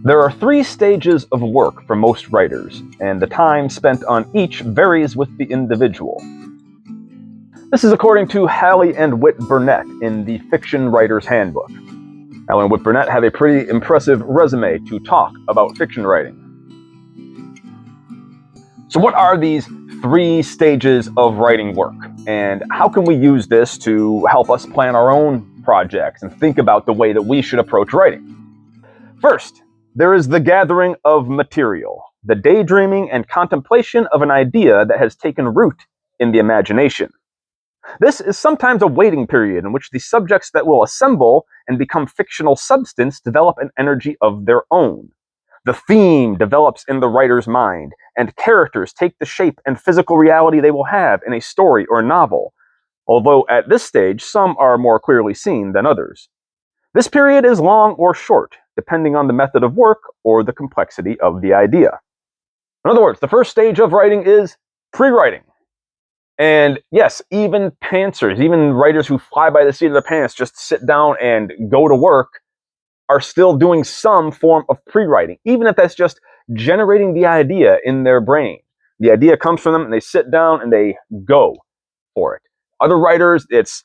There are 3 stages of work for most writers, and the time spent on each varies with the individual. This is according to Halley and Whit Burnett in the Fiction Writer's Handbook. Halley and Whit Burnett have a pretty impressive resume to talk about fiction writing. So what are these 3 stages of writing work, and how can we use this to help us plan our own projects and think about the way that we should approach writing? First, there is the gathering of material, the daydreaming and contemplation of an idea that has taken root in the imagination. This is sometimes a waiting period in which the subjects that will assemble and become fictional substance develop an energy of their own. The theme develops in the writer's mind, and characters take the shape and physical reality they will have in a story or novel, although at this stage some are more clearly seen than others. This period is long or short, depending on the method of work or the complexity of the idea. In other words, the first stage of writing is pre-writing. And yes, even pantsers, even writers who fly by the seat of their pants, just sit down and go to work, are still doing some form of pre-writing, even if that's just generating the idea in their brain. The idea comes from them and they sit down and they go for it. Other writers, it's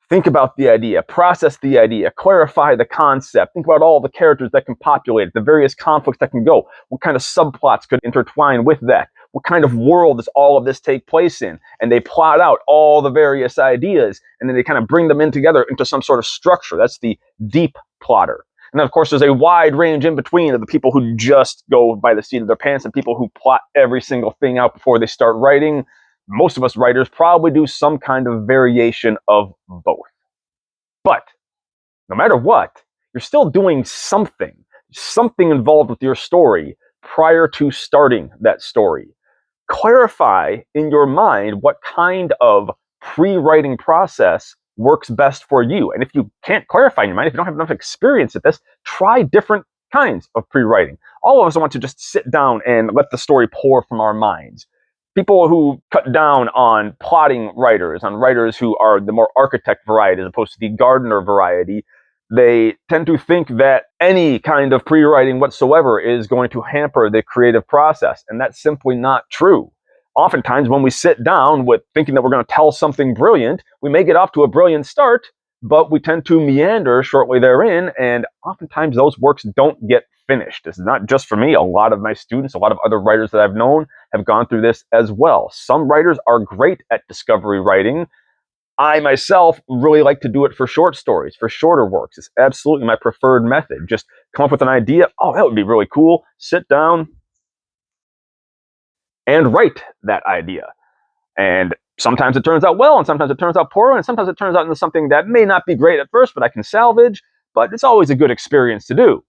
think about the idea, process the idea, clarify the concept, think about all the characters that can populate it, the various conflicts that can go, what kind of subplots could intertwine with that, what kind of world does all of this take place in, and they plot out all the various ideas, and then they kind of bring them in together into some sort of structure. That's the deep plotter. And then, of course, there's a wide range in between of the people who just go by the seat of their pants and people who plot every single thing out before they start writing. Most of us writers probably do some kind of variation of both. But no matter what, you're still doing something involved with your story prior to starting that story. Clarify in your mind what kind of pre-writing process works best for you. And if you can't clarify in your mind, if you don't have enough experience at this, try different kinds of pre-writing. All of us want to just sit down and let the story pour from our minds. People who cut down on plotting writers, on writers who are the more architect variety as opposed to the gardener variety, they tend to think that any kind of pre-writing whatsoever is going to hamper the creative process, and that's simply not true. Oftentimes when we sit down with thinking that we're going to tell something brilliant, we may get off to a brilliant start, but we tend to meander shortly therein, and oftentimes those works don't get finished. This is not just for me. A lot of my students, a lot of other writers that I've known have gone through this as well. Some writers are great at discovery writing. I myself really like to do it for short stories, for shorter works. It's absolutely my preferred method. Just come up with an idea. Oh, that would be really cool. Sit down and write that idea. And sometimes it turns out well, and sometimes it turns out poorly, and sometimes it turns out into something that may not be great at first, but I can salvage. But it's always a good experience to do.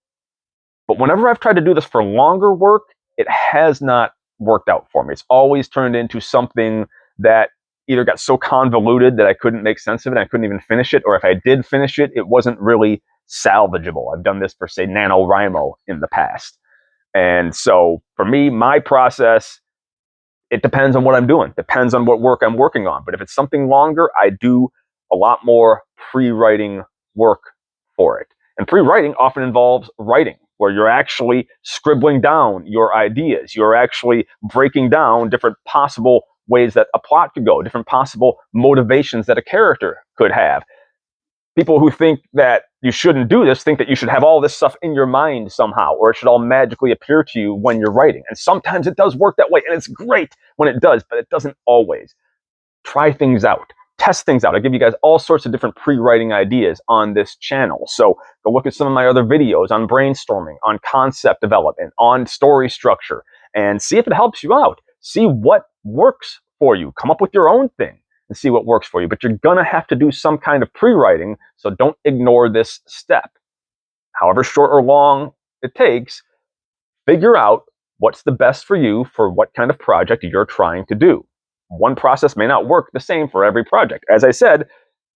But whenever I've tried to do this for longer work, it has not worked out for me. It's always turned into something that either got so convoluted that I couldn't make sense of it, I couldn't even finish it, or if I did finish it, it wasn't really salvageable. I've done this for, say, NaNoWriMo in the past. And so for me, my process, it depends on what I'm doing, depends on what work I'm working on. But if it's something longer, I do a lot more pre-writing work for it. And pre-writing often involves writing, where you're actually scribbling down your ideas. You're actually breaking down different possible ways that a plot could go, different possible motivations that a character could have. People who think that you shouldn't do this think that you should have all this stuff in your mind somehow, or it should all magically appear to you when you're writing. And sometimes it does work that way, and it's great when it does, but it doesn't always. Try things out. Test things out. I give you guys all sorts of different pre-writing ideas on this channel. So go look at some of my other videos on brainstorming, on concept development, on story structure, and see if it helps you out. See what works for you. Come up with your own thing and see what works for you. But you're going to have to do some kind of pre-writing, so don't ignore this step. However short or long it takes, figure out what's the best for you for what kind of project you're trying to do. One process may not work the same for every project. As I said,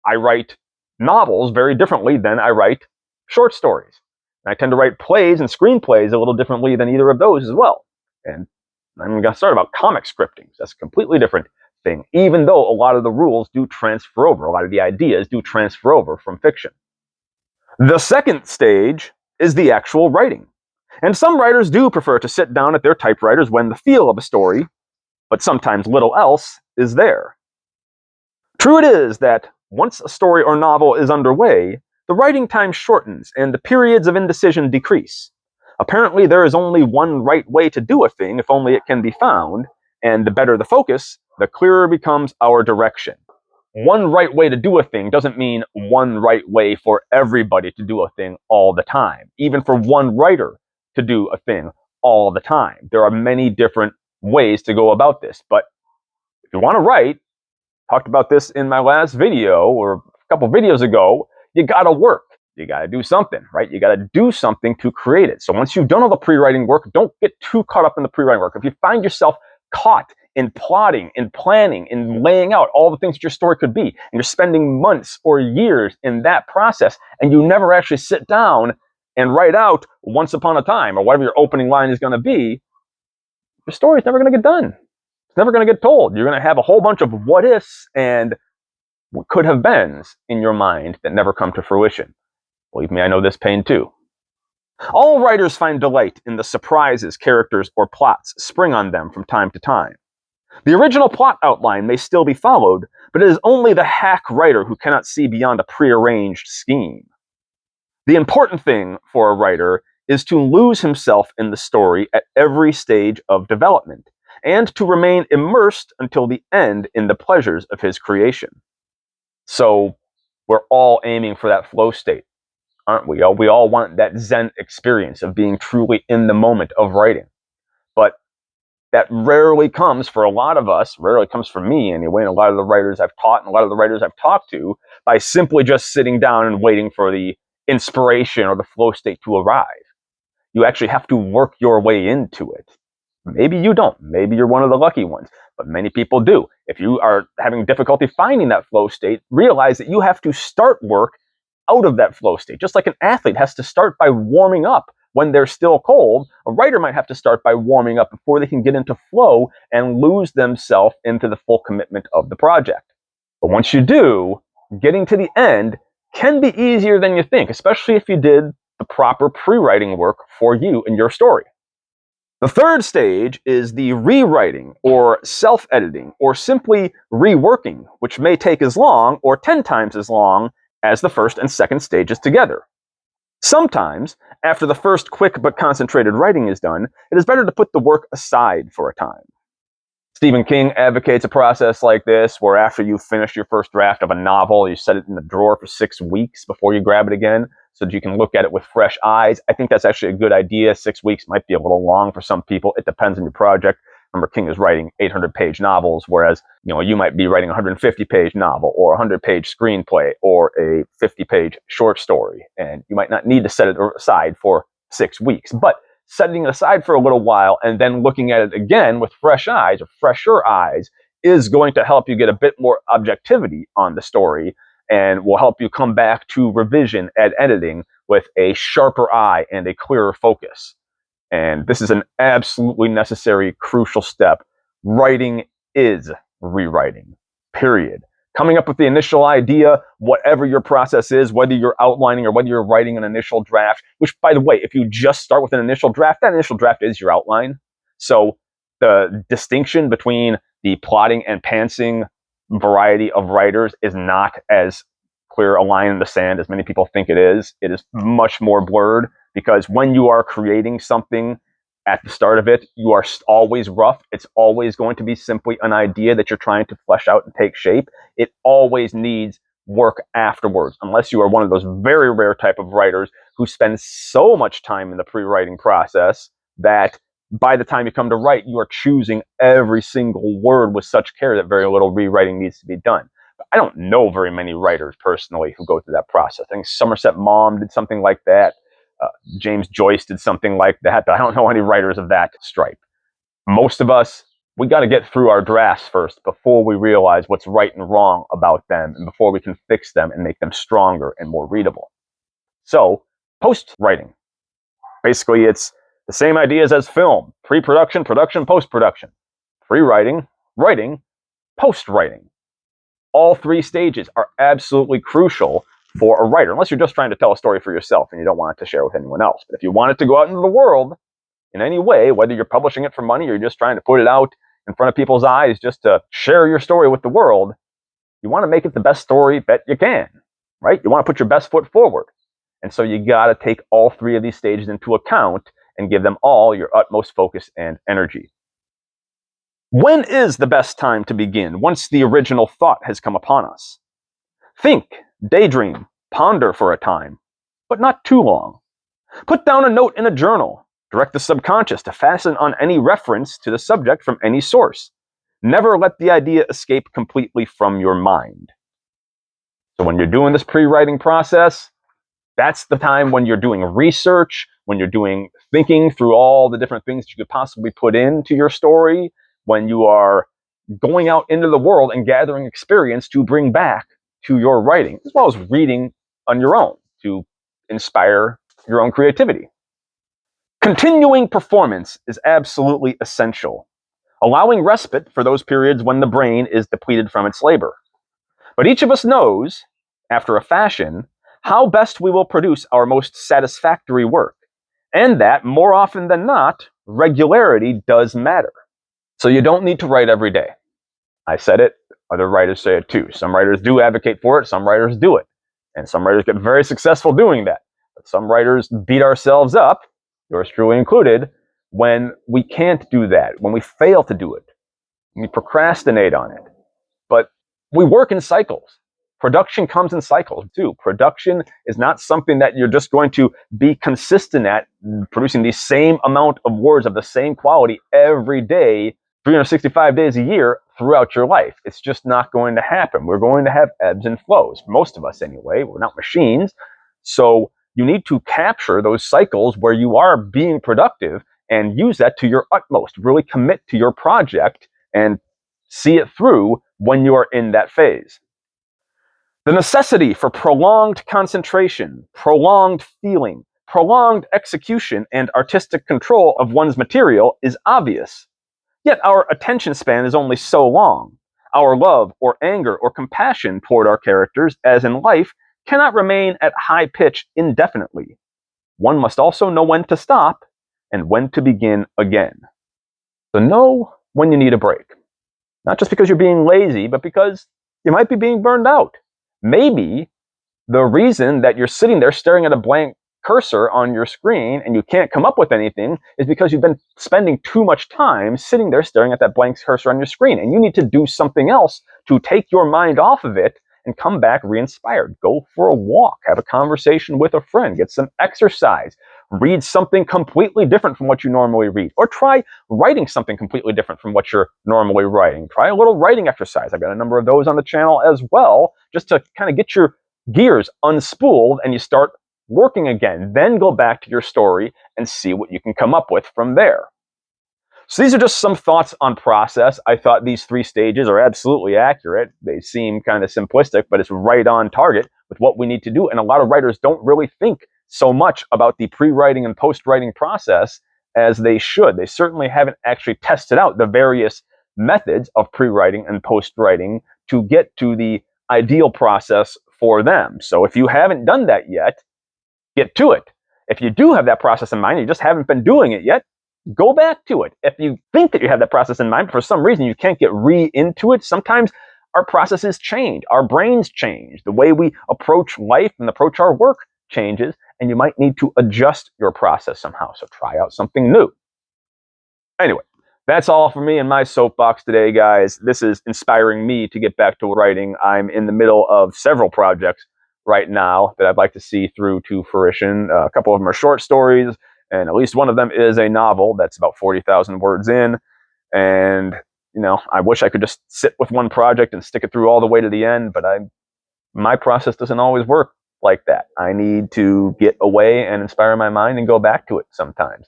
I write novels very differently than I write short stories. And I tend to write plays and screenplays a little differently than either of those as well. And I'm going to start about comic scripting. That's a completely different thing, even though a lot of the rules do transfer over. A lot of the ideas do transfer over from fiction. The second stage is the actual writing. And some writers do prefer to sit down at their typewriters when the feel of a story, but sometimes little else, is there. True it is that once a story or novel is underway, the writing time shortens and the periods of indecision decrease. Apparently, there is only one right way to do a thing if only it can be found, and the better the focus, the clearer becomes our direction. One right way to do a thing doesn't mean one right way for everybody to do a thing all the time, even for one writer to do a thing all the time. There are many different ways to go about this, but if you want to write, talked about this in my last video or a couple videos ago, you gotta work. You gotta do something, right? You gotta do something to create it. So once you've done all the pre-writing work, don't get too caught up in the pre-writing work. If you find yourself caught in plotting, in planning, in laying out all the things that your story could be, and you're spending months or years in that process, and you never actually sit down and write out once upon a time, or whatever your opening line is gonna be, your story's never gonna get done. It's never going to get told. You're going to have a whole bunch of what ifs and what could have beens in your mind that never come to fruition. Believe me, I know this pain too. All writers find delight in the surprises characters or plots spring on them from time to time. The original plot outline may still be followed, but it is only the hack writer who cannot see beyond a prearranged scheme. The important thing for a writer is to lose himself in the story at every stage of development, and to remain immersed until the end in the pleasures of his creation. So we're all aiming for that flow state, aren't we? We all want that Zen experience of being truly in the moment of writing. But that rarely comes for a lot of us, rarely comes for me anyway, and a lot of the writers I've taught and a lot of the writers I've talked to, by simply just sitting down and waiting for the inspiration or the flow state to arrive. You actually have to work your way into it. Maybe you don't. Maybe you're one of the lucky ones, but many people do. If you are having difficulty finding that flow state, realize that you have to start work out of that flow state. Just like an athlete has to start by warming up when they're still cold, a writer might have to start by warming up before they can get into flow and lose themselves into the full commitment of the project. But once you do, getting to the end can be easier than you think, especially if you did the proper pre-writing work for you and your story. The third stage is the rewriting or self-editing or simply reworking, which may take as long or 10 times as long as the first and second stages together. Sometimes, after the first quick but concentrated writing is done, it is better to put the work aside for a time. Stephen King advocates a process like this, where after you finish your first draft of a novel, you set it in the drawer for 6 weeks before you grab it again, so that you can look at it with fresh eyes. I think that's actually a good idea. 6 weeks might be a little long for some people. It depends on your project. Remember, King is writing 800-page novels, whereas you might be writing a 150-page novel or a 100-page screenplay or a 50-page short story, and you might not need to set it aside for 6 weeks. But setting it aside for a little while and then looking at it again with fresh eyes or fresher eyes is going to help you get a bit more objectivity on the story and will help you come back to revision and editing with a sharper eye and a clearer focus. And this is an absolutely necessary, crucial step. Writing is rewriting, period. Coming up with the initial idea, whatever your process is, whether you're outlining or whether you're writing an initial draft, which, by the way, if you just start with an initial draft, that initial draft is your outline. So the distinction between the plotting and pantsing variety of writers is not as clear a line in the sand as many people think it is. It is much more blurred, because when you are creating something at the start of it, you are always rough. It's always going to be simply an idea that you're trying to flesh out and take shape. It always needs work afterwards, unless you are one of those very rare type of writers who spend so much time in the pre-writing process that by the time you come to write, you are choosing every single word with such care that very little rewriting needs to be done. But I don't know very many writers personally who go through that process. I think Somerset Maugham did something like that. James Joyce did something like that, but I don't know any writers of that stripe. Most of us, we got to get through our drafts first before we realize what's right and wrong about them, and before we can fix them and make them stronger and more readable. So, post-writing. Basically, it's the same ideas as film: pre-production, production, post-production. Pre-writing, writing, post-writing. All three stages are absolutely crucial for a writer, unless you're just trying to tell a story for yourself and you don't want it to share with anyone else. But if you want it to go out into the world in any way, whether you're publishing it for money or you're just trying to put it out in front of people's eyes just to share your story with the world, you want to make it the best story that you can, right? You want to put your best foot forward. And so you got to take all three of these stages into account and give them all your utmost focus and energy. When is the best time to begin once the original thought has come upon us? Think, daydream, ponder for a time, but not too long. Put down a note in a journal. Direct the subconscious to fasten on any reference to the subject from any source. Never let the idea escape completely from your mind. So when you're doing this pre-writing process, that's the time when you're doing research, when you're thinking through all the different things that you could possibly put into your story, when you are going out into the world and gathering experience to bring back to your writing, as well as reading on your own to inspire your own creativity. Continuing performance is absolutely essential, allowing respite for those periods when the brain is depleted from its labor. But each of us knows, after a fashion, how best we will produce our most satisfactory work, and that, more often than not, regularity does matter. So you don't need to write every day. I said it, other writers say it too. Some writers do advocate for it, some writers do it. And some writers get very successful doing that. But some writers beat ourselves up, yours truly included, when we can't do that, when we fail to do it, when we procrastinate on it. But we work in cycles. Production comes in cycles too. Production is not something that you're just going to be consistent at, producing the same amount of words of the same quality every day, 365 days a year throughout your life. It's just not going to happen. We're going to have ebbs and flows, most of us anyway. We're not machines. So you need to capture those cycles where you are being productive and use that to your utmost. Really commit to your project and see it through when you are in that phase. The necessity for prolonged concentration, prolonged feeling, prolonged execution, and artistic control of one's material is obvious. Yet our attention span is only so long. Our love or anger or compassion toward our characters, as in life, cannot remain at high pitch indefinitely. One must also know when to stop and when to begin again. So know when you need a break. Not just because you're being lazy, but because you might be being burned out. Maybe the reason that you're sitting there staring at a blank cursor on your screen and you can't come up with anything is because you've been spending too much time sitting there staring at that blank cursor on your screen, and you need to do something else to take your mind off of it and come back re-inspired. Go for a walk, have a conversation with a friend, get some exercise, read something completely different from what you normally read, or try writing something completely different from what you're normally writing. Try a little writing exercise. I've got a number of those on the channel as well, just to kind of get your gears unspooled and you start working again. Then go back to your story and see what you can come up with from there. So these are just some thoughts on process. I thought these three stages are absolutely accurate. They seem kind of simplistic, but it's right on target with what we need to do. And a lot of writers don't really think so much about the pre-writing and post-writing process as they should. They certainly haven't actually tested out the various methods of pre-writing and post-writing to get to the ideal process for them. So if you haven't done that yet, get to it. If you do have that process in mind and you just haven't been doing it yet, go back to it. If you think that you have that process in mind, but for some reason you can't get into it, sometimes our processes change, our brains change, the way we approach life and approach our work changes, and you might need to adjust your process somehow. So try out something new. Anyway, that's all for me in my soapbox today, guys. This is inspiring me to get back to writing. I'm in the middle of several projects right now that I'd like to see through to fruition. A couple of them are short stories, and at least one of them is a novel that's about 40,000 words in. And, you know, I wish I could just sit with one project and stick it through all the way to the end, but my process doesn't always work like that. I need to get away and inspire my mind and go back to it sometimes.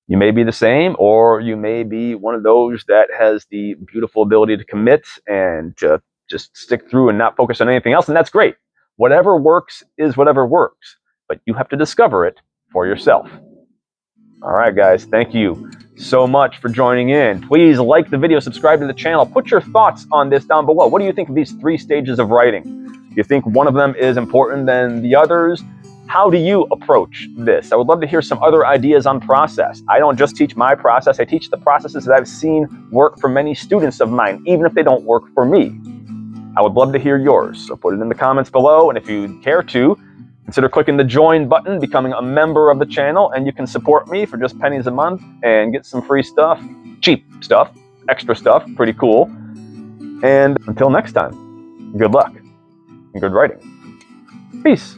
You may be the same, or you may be one of those that has the beautiful ability to commit and just stick through and not focus on anything else, and that's great. Whatever works is whatever works, but you have to discover it for yourself. All right, guys, thank you so much for joining in. Please like the video, subscribe to the channel, put your thoughts on this down below. What do you think of these three stages of writing? you think one of them is important than the others? How do you approach this? I would love to hear some other ideas on process. I don't just teach my process, I teach the processes that I've seen work for many students of mine, even if they don't work for me. I would love to hear yours, so put it in the comments below, and if you care to, consider clicking the join button, becoming a member of the channel, and you can support me for just pennies a month and get some free stuff, cheap stuff, extra stuff, pretty cool. And until next time, good luck and good writing. Peace.